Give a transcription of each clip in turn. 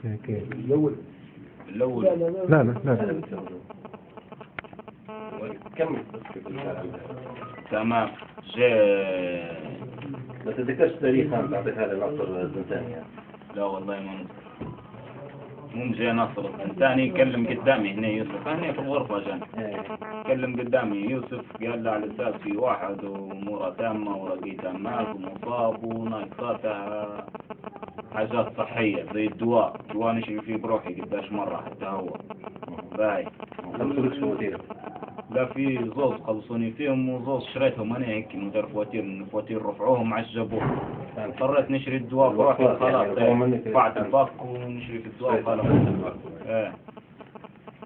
كيف الأول لا لا لا لا كمل بس كيف الكلام. تمام. جاء ما تتذكرش تاريخ أنت تعطيك هذا ناصر الزنزاني يعني. لا والله ما نذكر. مو جاي ناصر الثاني يكلم قدامي هنا يوسف، هنا في الغرفة جاني كلم قدامي يوسف، قال له على اساس في واحد واموره تامة ورقي تامات ومصاب وناقصاته حاجات صحية زي الدواء نشري فيه بروحي قداش مرة حتى هو باي. ما بتقولكش فواتير. لا في زوز خلصوني فيهم وزوز شريتهم انا هيك من غير فواتير، من الفواتير رفعوهم عجبوه. اضطريت نشري الدواء بروحي خلاص، بعد الفاق ونشري في الدواء خلاص. ايه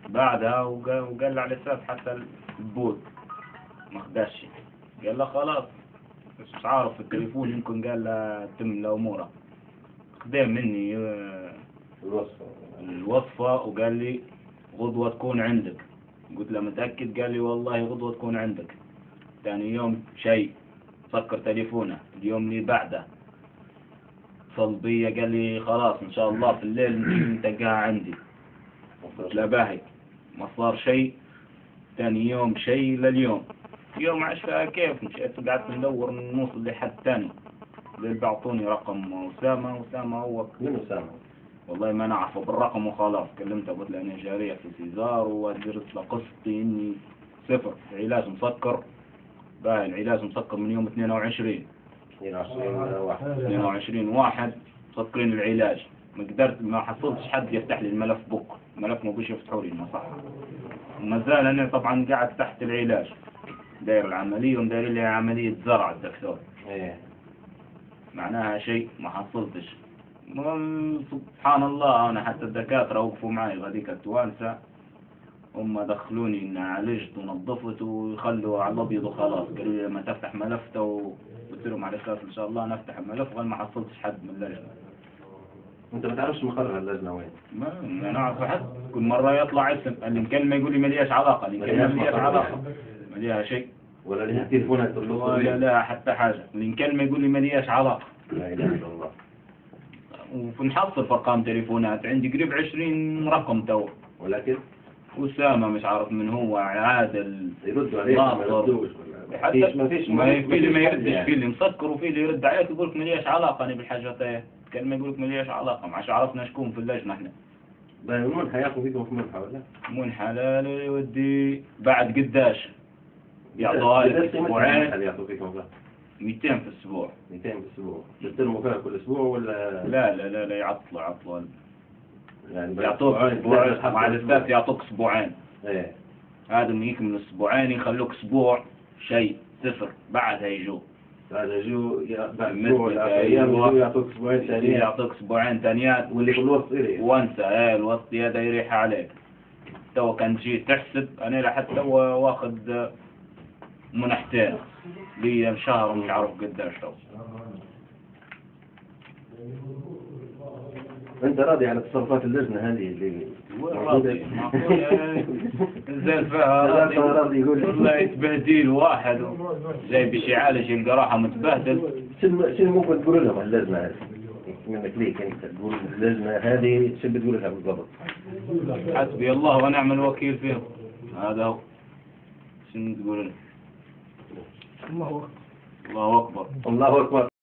بعدها وقال لي على اساس حتى البوت ما خداش، قال له خلاص مش عارف في التليفون يمكن قال له تم اموره. خدام مني الوصفة وقال لي غدوة تكون عندك. قلت له متأكد؟ قال لي والله غدوة تكون عندك. ثاني يوم شيء سكر تليفونه. اليوم اللي بعده اتصل بي قال لي خلاص ان شاء الله في الليل نلتقاها عندي. قلت له باهي. ما صار شيء. ثاني يوم شيء لليوم. يوم عشرة كيف مشيت قعدت ندور نوصل لحد ثاني اللي بعطوني رقم أسامة هو. من أسامة؟ والله ما نعرفه بالرقم وخلاص. كلمته قلت له أنا جارية في سيزار ودرت له قسطي إني صفر العلاج مسكر. باهي العلاج مسكر من يوم 22 واحد مسكرين العلاج. ما حصلتش حد يفتح لي الملف بوك، الملف ما بيش يفتحوا لي المصحة. وما زال أنا طبعا قاعد تحت العلاج داير العملية وداير لي عملية زرع الدكتور. معناها شيء ما حصلتش. سبحان الله أنا حتى الدكاترة وقفوا معي غاديك التوانسة، هم دخلوني إن عالجت ونظفت ويخلوا على الأبيض وخلاص. قالوا لي لما تفتح ملفته قلت لهم على أساس إن شاء الله نفتح الملف. غير ما حصلتش حد من اللجنة. أنت ما تعرفش مقرر اللجنة وين؟ ما نعرف حد. كل مرة يطلع اسم اللي مكلمة يقول لي ما ليش علاقة، اللي مكلمة ما ليش علاقة، ما ليها شيء ولا لها تليفونات ولا لا حتى حاجة. اللي مكلمة يقول لي ما ليش علاقة. لا إله إلا الله. ونحصل في أرقام تليفونات عندي قريب 20 رقم تو. ولكن أسامة مش عارف من هو، عادل يردوا عليك ما يردوش. حتى في اللي ما يردش، في اللي مسكر وفي اللي يرد عليك يقول لك ما ليش علاقة أنا بالحاجات هي. كلمة يقول لك ما ليش علاقة، ما عادش عرفنا شكون في اللجنة احنا. المنحة ياخذ فيكم في منحة ولا؟ منحة لا يودي بعد قداش يعطوها لك أسبوعين. ياخذ فيكم 200 في الأسبوع. 200 في الأسبوع. تستلموا فيها كل أسبوع ولا؟ لا يعطلوا يعني يعطوك أسبوع مع الأساس يعطوك أسبوعين. إيه. هذا من يكمل أسبوعين يخلوك أسبوع شيء صفر. بعدها يجوا. بعدها يجوا بعد أسبوع أيام يعطوك أسبوعين ثانيين. يعطوك أسبوعين ثانيات. واللي في الوسط إيه؟ وانسى الوسط هذا يريح عليك. تو كان جيت تحسب أنا لحتى تو واخد منحتين لي شهر ومش عارف قداش تو. أنت راضي على تصرفات اللجنة هذه اللي راضي؟ نزل فيها راضي يقول والله يتبهدل واحد زي باش يعالج الجراحة متبهدل. شنو ممكن تقول لهم اللجنة هذه؟ منك ليك أنت تقول اللجنة هذه شو بتقول لها بالضبط؟ حسبي الله ونعم الوكيل فيهم. هذا هو. شنو تقول لهم؟ الله أكبر. الله أكبر. الله أكبر.